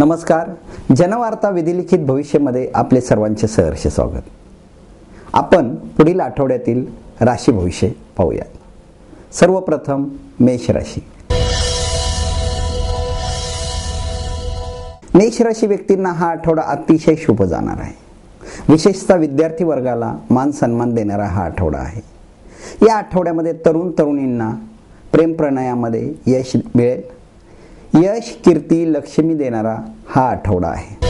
नमस्कार. जनवार्ता विधिलिखित भविष्यामध्ये आपले सर्वांचे सहर्ष स्वागत. आपण पुढील आठवड्यातील राशी भविष्य पाहूया. सर्वप्रथम मेष राशी. मेष राशी व्यक्तींना हा आठवडा अतिशय शुभ जाणार आहे. विशेषतः विद्यार्थी वर्गाला मान सन्मान देणारा हा आठवडा आहे. या आठवड्यामध्ये तरुण तरुणींना प्रेम प्रणयामध्ये यश मिळेल. यश, कीर्ती, लक्ष्मी देणारा हा आठवडा आहे.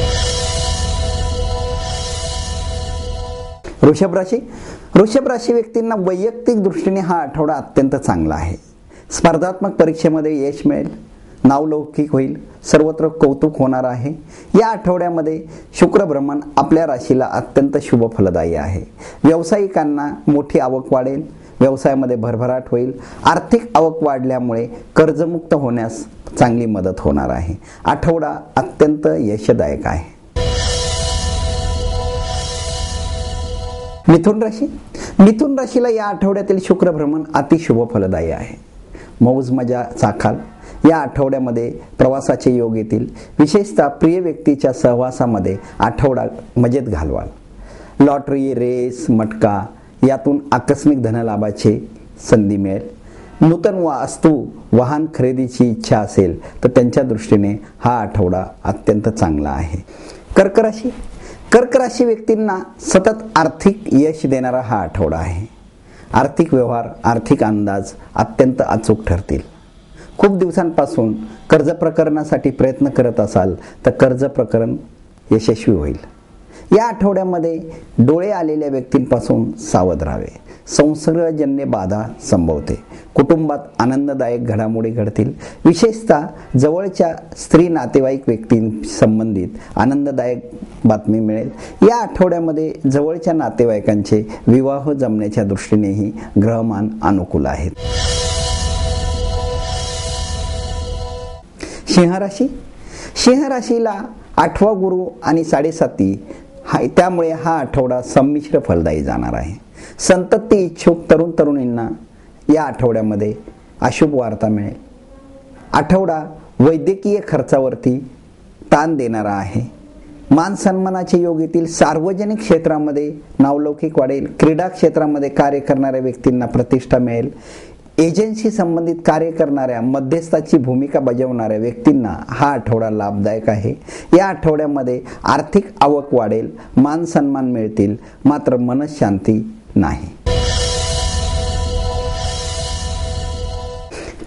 वृषभ राशी. वृषभ राशी व्यक्तींना वैयक्तिक दृष्टीने हा आठवडा अत्यंत चांगला आहे. स्पर्धात्मक परीक्षेमध्ये यश मिळेल. नावलौकिक होईल. सर्वत्र कौतुक होणार आहे. या आठवड्यामध्ये शुक्र भ्रमण आपल्या राशीला अत्यंत शुभ फलदायी आहे. व्यावसायिकांना मोठी आवक वाढेल. व्यवसायामध्ये भरभराट होईल. आर्थिक आवक वाढल्यामुळे कर्जमुक्त होण्यास चांगली मदत होणार आहे. आठवडा अत्यंत यशदायक आहे. मिथुन राशी. मिथुन राशीला या आठवड्यातील शुक्र भ्रमण अतिशुभ फलदायी आहे. मौज मजा चाखाल. या आठवड्यामध्ये प्रवासाचे योग येतील. विशेषतः प्रिय व्यक्तीच्या सहवासामध्ये आठवडा मजेत घालवाल. लॉटरी, रेस, मटका यातून आकस्मिक धनलाभाची संधी मिळेल. नूतन वास्तू, वाहन खरेदीची इच्छा असेल तर त्यांच्या दृष्टीने हा आठवडा अत्यंत चांगला आहे. कर्क राशी. कर्क राशी व्यक्तींना सतत आर्थिक यश देणारा हा आठवडा आहे. आर्थिक व्यवहार, आर्थिक अंदाज अत्यंत अचूक ठरतील. खूप दिवसांपासून कर्ज प्रकरणासाठी प्रयत्न करत असाल तर कर्ज प्रकरण यशस्वी होईल. या आठवड्यामध्ये डोळे आलेल्या व्यक्तींपासून सावध राहावे. संसर्गजन्य बाधा संभवते. कुटुंबात आनंददायक घडामोडी घडतील. विशेषतः जवळच्या स्त्री नातेवाईक व्यक्तींसंबंधित आनंददायक बातमी मिळेल. या आठवड्यामध्ये जवळच्या नातेवाईकांचे विवाह जमण्याच्या दृष्टीनेही ग्रहमान अनुकूल आहेत. सिंह राशी. सिंह राशीला 8वा गुरु आणि 7.5 त्यामुळे हा आठवडा संमिश्र फलदायी जाणार आहे. संतती इच्छुक तरुण तरुणींना या आठवड्यामध्ये अशुभ वार्ता मिळेल. आठवडा वैद्यकीय खर्चावरती ताण देणारा आहे. मान सन्मानाचे योग येतील. सार्वजनिक क्षेत्रामध्ये नावलौकिक वाढेल. क्रीडा क्षेत्रामध्ये कार्य करणाऱ्या व्यक्तींना प्रतिष्ठा मिळेल. एजन्सी संबंधित कार्य करणाऱ्या, मध्यस्थाची भूमिका बजावणाऱ्या व्यक्तींना हा आठवडा लाभदायक आहे. या आठवड्यामध्ये आर्थिक आवक वाढेल. मान सन्मान मिळतील. मात्र मनशांती नाही.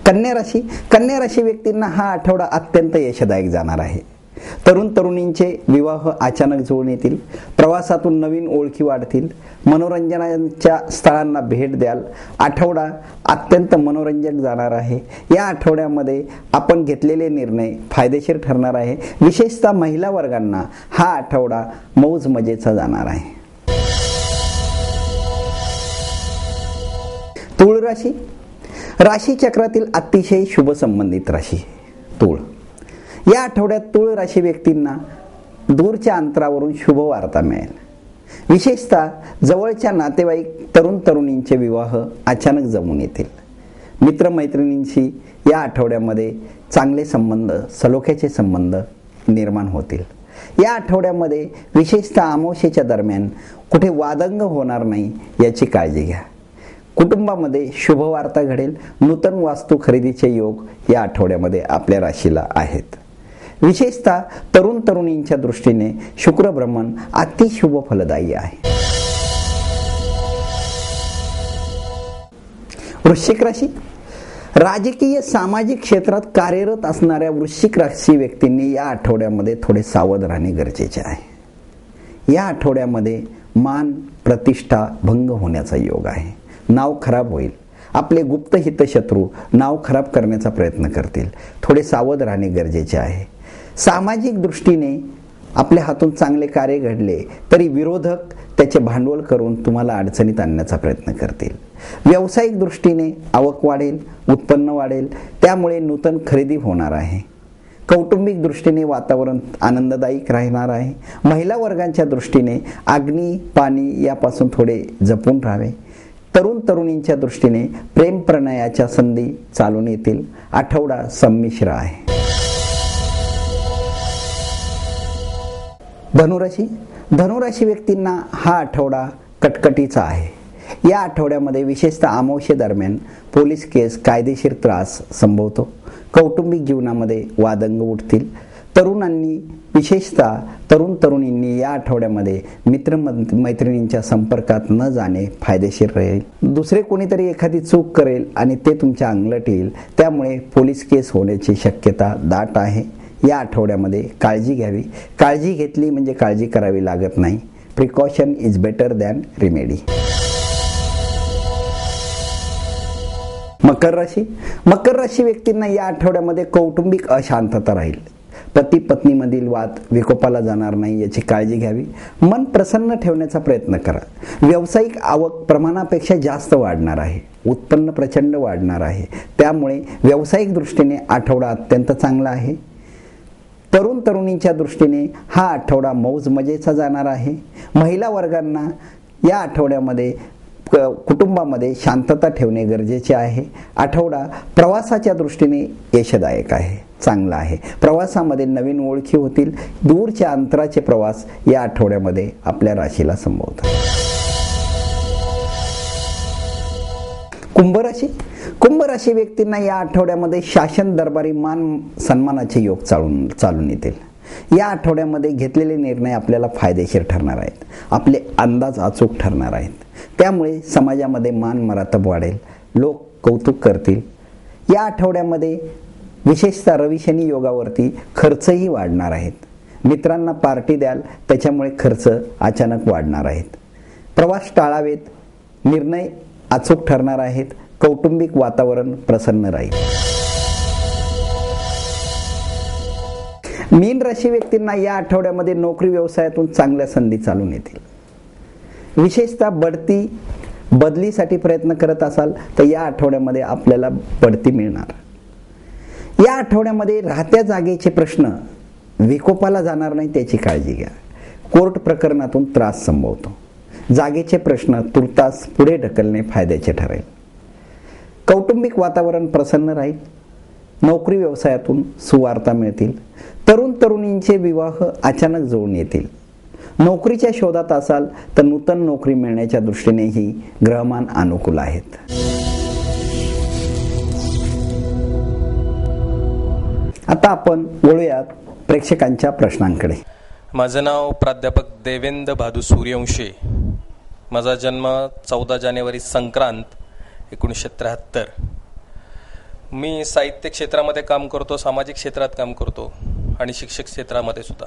कन्या राशी. कन्या राशी व्यक्तींना हा आठवडा अत्यंत यशदायक जाणार आहे. तरुण तरुणींचे विवाह अचानक जुळून येतील. प्रवासातून नवीन ओळखी वाढतील. मनोरंजनाच्या स्थळांना भेट द्याल. आठवडा अत्यंत मनोरंजक जाणार आहे. या आठवड्यामध्ये आपण घेतलेले निर्णय फायदेशीर ठरणार आहे. विशेषतः महिला वर्गांना हा आठवडा मौज मजेचा जाणार आहे. तूळ राशी. राशी चक्रातील अतिशय शुभ संबंधित राशी तूळ. या आठवड्यात तूळ राशी व्यक्तींना दूरच्या अंतरावरून शुभ वार्ता मिळेल. विशेषतः जवळच्या नातेवाईक तरुण तरुणींचे विवाह अचानक जमून येतील. मित्रमैत्रिणींशी या आठवड्यामध्ये चांगले संबंध, सलोख्याचे संबंध निर्माण होतील. या आठवड्यामध्ये विशेषतः अमावस्येच्या दरम्यान कुठे वादंग होणार नाही याची काळजी घ्या. कुटुंबामध्ये शुभवार्ता घडेल. नूतन वास्तू खरेदीचे योग या आठवड्यामध्ये आपल्या राशीला आहेत. विशेषतः तरुण तरुणींच्या दृष्टीने शुक्र भ्रमण अतिशुभ फलदायी आहे. वृश्चिक राशी. राजकीय सामाजिक क्षेत्रात कार्यरत असणाऱ्या वृश्चिक राशी व्यक्तींनी या आठवड्यामध्ये थोडे सावध राहणे गरजेचे आहे. या आठवड्यामध्ये मान प्रतिष्ठा भंग होण्याचा योग आहे. नाव खराब होईल. आपले गुप्त हितशत्रू नाव खराब करण्याचा प्रयत्न करतील. थोडे सावध राहणे गरजेचे आहे. सामाजिक दृष्टीने आपल्या हातून चांगले कार्य घडले तरी विरोधक त्याचे भांडवल करून तुम्हाला अडचणीत आणण्याचा प्रयत्न करतील. व्यावसायिक दृष्टीने आवक वाढेल. उत्पन्न वाढेल. त्यामुळे नूतन खरेदी होणार आहे. कौटुंबिक दृष्टीने वातावरण आनंददायक राहणार आहे. महिला वर्गांच्या दृष्टीने अग्नी, पाणी यापासून थोडे जपून राहावे. तरुण तरुणींच्या दृष्टीने प्रेम प्रणयाच्या संधी चालून येतील. आठवडा संमिश्र आहे. धनुराशी धनुराशी व्यक्तींना हा आठवडा कटकटीचा आहे. या आठवड्यामध्ये विशेषतः अमावस्ये दरम्यान पोलीस केस, कायदेशीर त्रास संभवतो. कौटुंबिक जीवनामध्ये वादंग उठतील. तरुणांनी, विशेषतः तरुणींनी या आठवड्यामध्ये मित्रमैत्रिणींच्या संपर्कात न जाणे फायदेशीर राहील. दुसरे कोणीतरी एखादी चूक करेल आणि ते तुमच्या अंगलट येईल, त्यामुळे पोलीस केस होण्याची शक्यता दाट आहे. या आठवड्यामध्ये काळजी घ्यावी. काळजी घेतली म्हणजे काळजी करावी लागत नाही. Precaution is better than remedy. मकर राशी मकर राशी व्यक्तींना या आठवड्यामध्ये कौटुंबिक अशांतता राहील. पती पत्नीमधील वाद विकोपाला जाणार नाही याची काळजी घ्यावी. मन प्रसन्न ठेवण्याचा प्रयत्न करा. व्यावसायिक आवक प्रमाणापेक्षा जास्त वाढणार आहे. उत्पन्न प्रचंड वाढणार आहे. त्यामुळे व्यावसायिक दृष्टीने आठवडा अत्यंत चांगला आहे. तरुणींच्या दृष्टीने हा आठवडा मौज मजेचा जाणार आहे. महिला वर्गांना या आठवड्यामध्ये कुटुंबामध्ये शांतता ठेवणे गरजेचे आहे. आठवडा प्रवासाच्या दृष्टीने यशदायक आहे, चांगला आहे. प्रवासामध्ये नवीन ओळखी होतील. दूरच्या अंतराचे प्रवास या आठवड्यामध्ये आपल्या राशीला संभवतात. कुंभ राशी व्यक्तींना या आठवड्यामध्ये शासन दरबारी मान सन्मानाचे योग चालून येतील. या आठवड्यामध्ये घेतलेले निर्णय आपल्याला फायदेशीर ठरणार आहेत. आपले अंदाज अचूक ठरणार आहेत. त्यामुळे समाजामध्ये मान मरातब वाढेल. लोक कौतुक करतील. या आठवड्यामध्ये विशेषतः रवी शनी योगावरती खर्चही वाढणार आहेत. मित्रांना पार्टी द्याल, त्याच्यामुळे खर्च अचानक वाढणार आहेत. प्रवास टाळावेत. निर्णय अचूक ठरणार आहेत. कौटुंबिक वातावरण प्रसन्न राहील. मीन राशी व्यक्तींना या आठवड्यामध्ये नोकरी व्यवसायातून चांगल्या संधी चालून येतील. विशेषतः बदलीसाठी प्रयत्न करत असाल तर या आठवड्यामध्ये आपल्याला बढती मिळणार. या आठवड्यामध्ये राहत्या जागेचे प्रश्न विकोपाला जाणार नाही त्याची काळजी घ्या. कोर्ट प्रकरणातून त्रास संभवतो. जागेचे प्रश्न तुर्तास पुढे ढकलणे फायद्याचे ठरेल. कौटुंबिक वातावरण प्रसन्न राहील. नोकरी व्यवसायातून सुवार्ता मिळतील. तरुणींचे विवाह अचानक जुळून येतील. नोकरीच्या शोधात असाल तर नूतन नोकरी मिळण्याच्या दृष्टीनेही ग्रहमान अनुकूल आहेत. आता आपण वळूयात प्रेक्षकांच्या प्रश्नांकडे. माझं नाव प्राध्यापक देवेंद्र भादू सूर्यवंशी. माझा जन्म 14 जानेवारी संक्रांत 1973. मी साहित्य क्षेत्रामध्ये काम करतो, सामाजिक क्षेत्रात काम करतो आणि शिक्षक क्षेत्रामध्ये सुद्धा.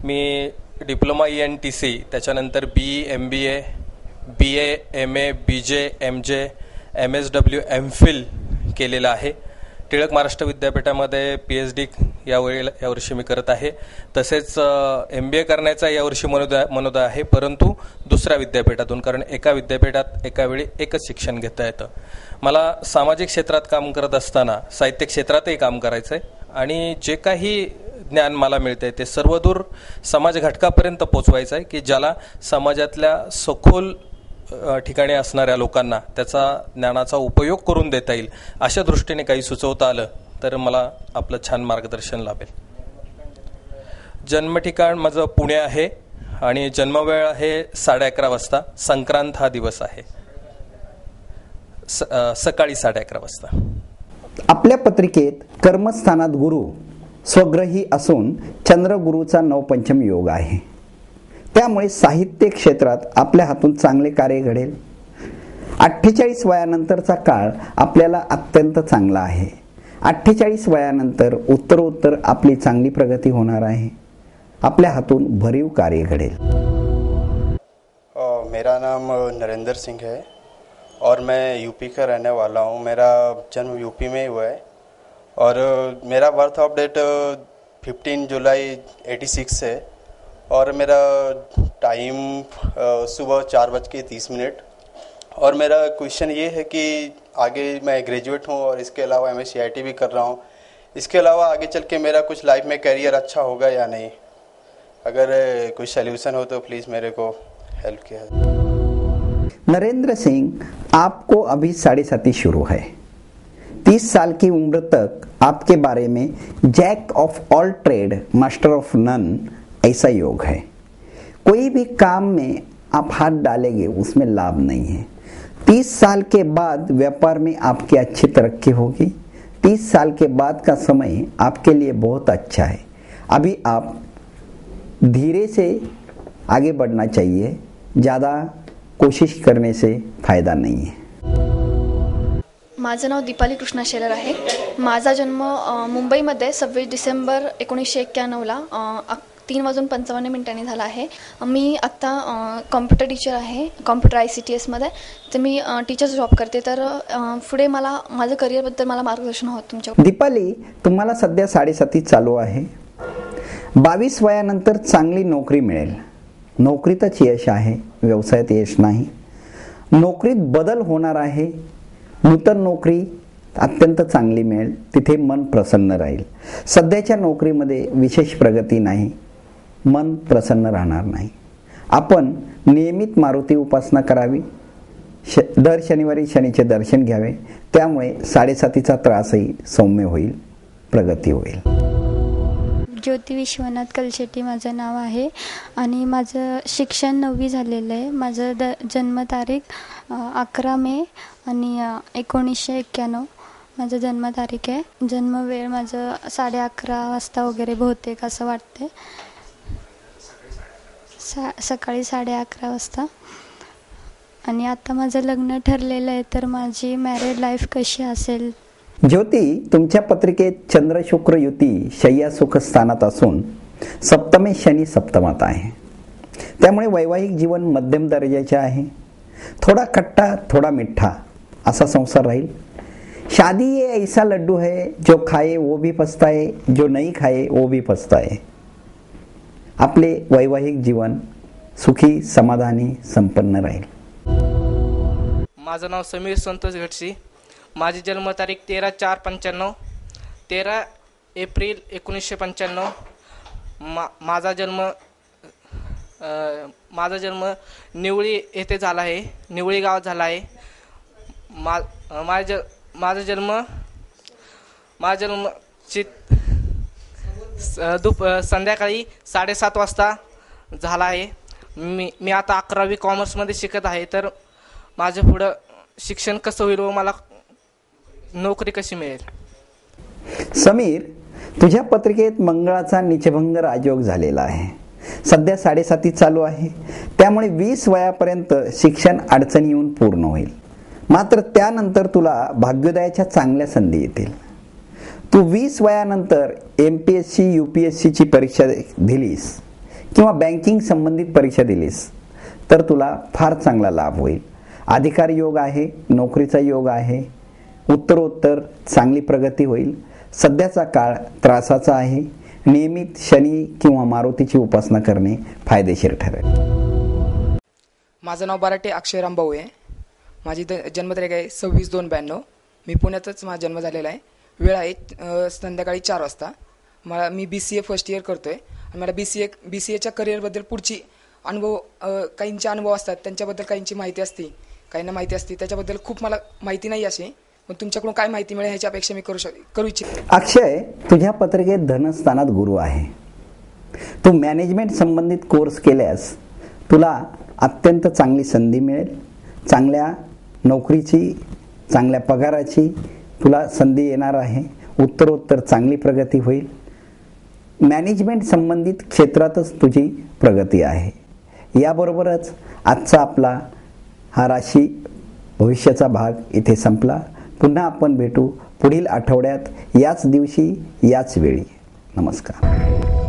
मी डिप्लोमा ENTC, त्याच्यानंतर BE, MBA, BA, MA, BJ, MJ, MSW, MPhil केलेलं आहे. टिळक महाराष्ट्र विद्यापीठामध्ये PhD यावर्षी मी करत आहे. तसेच MBA करण्याचा यावर्षी मनोदय आहे, परंतु दुसऱ्या विद्यापीठातून, कारण एका विद्यापीठात एका वेळी एकच शिक्षण घेता येतं. मला सामाजिक क्षेत्रात काम करत असताना साहित्य क्षेत्रातही काम करायचं आहे आणि जे काही ज्ञान मला मिळते ते सर्वदूर समाज घटकापर्यंत पोचवायचं आहे, की ज्याला समाजातल्या सखोल ठिकाणी असणाऱ्या लोकांना त्याचा ज्ञानाचा उपयोग करून देता येईल. अशा दृष्टीने काही सुचवता आलं तर मला आपलं छान मार्गदर्शन लाभेल. जन्म ठिकाण माझं पुणे आहे आणि जन्मवेळ आहे 11:30 वाजता. संक्रांत हा दिवस आहे. सकाळी 11:30 वाजता. आपल्या पत्रिकेत कर्मस्थानात गुरु स्वग्रही असून चंद्रगुरूचा नवपंचम योग आहे. त्यामुळे साहित्य क्षेत्रात आपल्या हातून चांगले कार्य घडेल. 48 वयानंतरचा काळ आपल्याला अत्यंत चांगला आहे. 48 वयानंतर उत्तरोत्तर आपली चांगली प्रगती होणार आहे. आपल्या हातून भरीव कार्य घडेल. मेरा नाम नरेंद्र सिंह है और मैं यूपी का रहने वाला हूँ. मेरा जन्म यूपी में ही हुआ है और मेरा बर्थ ऑफ डेट 15 जुलाई 86 है और मेरा टाइम सुबह 4:30 और मेरा क्वेश्चन ये है कि आगे मैं ग्रेजुएट हूँ और इसके अलावा MSc भी कर रहा हूँ. इसके अलावा आगे चल के मेरा कुछ लाइफ में करियर अच्छा होगा या नहीं, अगर कोई सल्यूशन हो तो प्लीज़ मेरे को हेल्प किया. नरेंद्र सिंह, आपको अभी 7.5 शुरू है. 30 साल की उम्र तक आपके बारे में jack of all trade master of none ऐसा योग है। कोई भी काम में आप हाथ डालेंगे उसमें लाभ नहीं है। 30 साल के बाद व्यापार में आपकी अच्छी तरक्की होगी। 30 साल के बाद का समय आपके लिए बहुत अच्छा है। अभी आप धीरे से आगे बढ़ना चाहिए, ज़्यादा कोशिश करने से फायदा नहीं है। माझं नाव दीपाली कृष्णा शेलर आहे। माझा जन्म मुंबईमध्ये 26 डिसेंबर 1991ला 3:55 झाला आहे। मी आत्ता कॉम्प्युटर टीचर आहे, कॉम्प्युटर ICTSमध्ये। तर मी टीचरचा जॉब करते। तर पुढे मला माझं करिअरबद्दल मला मार्गदर्शन हवं तुमच्या। दीपाली, तुम्हाला सध्या 7.5 चालू आहे। 22 वयानंतर चांगली नोकरी मिळेल। नोकरीतच यश आहे, व्यवसायात यश नाही। नोकरीत बदल होणार आहे। नूतन नोकरी अत्यंत चांगली मिळेल, तिथे मन प्रसन्न राहील। सध्याच्या नोकरीमध्ये विशेष प्रगती नाही, मन प्रसन्न राहणार नाही। आपण नियमित मारुती उपासना करावी। दर शनिवारी शनीचे दर्शन घ्यावे, त्यामुळे 7.5चा त्रासही सौम्य होईल, प्रगती होईल। ज्योती विश्वनाथ कलशेट्टी माझं नाव आहे आणि माझं शिक्षण 9वी झालेलं आहे। माझं जन्मतारीख 11 मे आणि 1991 माझं जन्मतारीख आहे। जन्मवेळ माझं 11:30 वाजता वगैरे बहुतेक असं वाटते, सकाळी 11:30 वाजता। आणि आता माझं लग्न ठरलेलं आहे, तर माझी मॅरिड लाईफ कशी असेल? ज्योती, तुमच्या पत्रिकेत चंद्र शुक्र युती शय्या सुख स्थानात असून सप्तमे शनी सप्तमात आहे, त्यामुळे वैवाहिक जीवन मध्यम दर्जाचे आहे। थोड़ा खट्टा थोड़ा मीठा असा संसार राहील। शादी ये ऐसा लड्डू है, जो खाए वो भी पछताए, जो नहीं खाए वो भी पछताए। आपले वैवाहिक जीवन सुखी समाधानी संपन्न राहील। माझं नाव समीर संतोष घटसी। माझी जन्मतारीख 13/4/95, 13 एप्रिल 1995। माझा जन्म निवळी येथे झाला आहे, निवळी गावात झाला आहे। माझा जन्म संध्याकाळी 7:30 वाजता झाला आहे। मी आता 11वी कॉमर्समध्ये शिकत आहे। तर माझ्या पुढं शिक्षण कसं होईल व मला नोकरी कशी मिळेल? समीर, तुझ्या पत्रिकेत मंगळाचा नीचभंग राजयोग झालेला आहे। सध्या 7.5 चालू आहे, त्यामुळे 20 वयापर्यंत शिक्षण अडचणी येऊन पूर्ण होईल। मात्र त्यानंतर तुला भाग्योदयाच्या चांगल्या संधी येतील। तू 20 वयानंतर MPSC UPSCची परीक्षा दिलीस किंवा बँकिंग संबंधित परीक्षा दिलीस तर तुला फार चांगला लाभ होईल। अधिकार योग आहे, नोकरीचा योग आहे, उत्तरोत्तर चांगली प्रगती होईल। सध्याचा काळ त्रासाचा आहे। नियमित शनी किंवा मारुतीची उपासना करणे फायदेशीर ठरेल। माझं नाव बराटे अक्षयराम भाऊ आहे। माझी जन्मतारीख आहे 26/2/92। मी पुण्यातच माझा जन्म झालेला आहे। वेळ आहे संध्याकाळी 4 वाजता। मी BCA फर्स्ट इयर करतोय आणि मला BCAच्या करिअरबद्दल पुढची अनुभव काहींचे अनुभव असतात, त्यांच्याबद्दल काहींची माहिती असते, काहींना माहिती असते, त्याच्याबद्दल खूप मला माहिती नाही अशी, पण तुमच्याकडून काय माहिती मिळेल ह्याची अपेक्षा मी करू इच्छितो। अक्षय, तुझ्या पत्रिकेत धनस्थानात गुरु आहे। तू मॅनेजमेंट संबंधित कोर्स केल्यास तुला अत्यंत चांगली संधी मिळेल। चांगल्या नोकरीची, चांगल्या पगाराची तुला संधी येणार आहे। उत्तरोत्तर चांगली प्रगती होईल। मॅनेजमेंट संबंधित क्षेत्रातच तुझी प्रगती आहे। याबरोबरच आजचा आपला हा राशी भविष्याचा भाग इथे संपला। पुन्हा आपण भेटू पुढील आठवड्यात याच दिवशी याच वेळी। नमस्कार।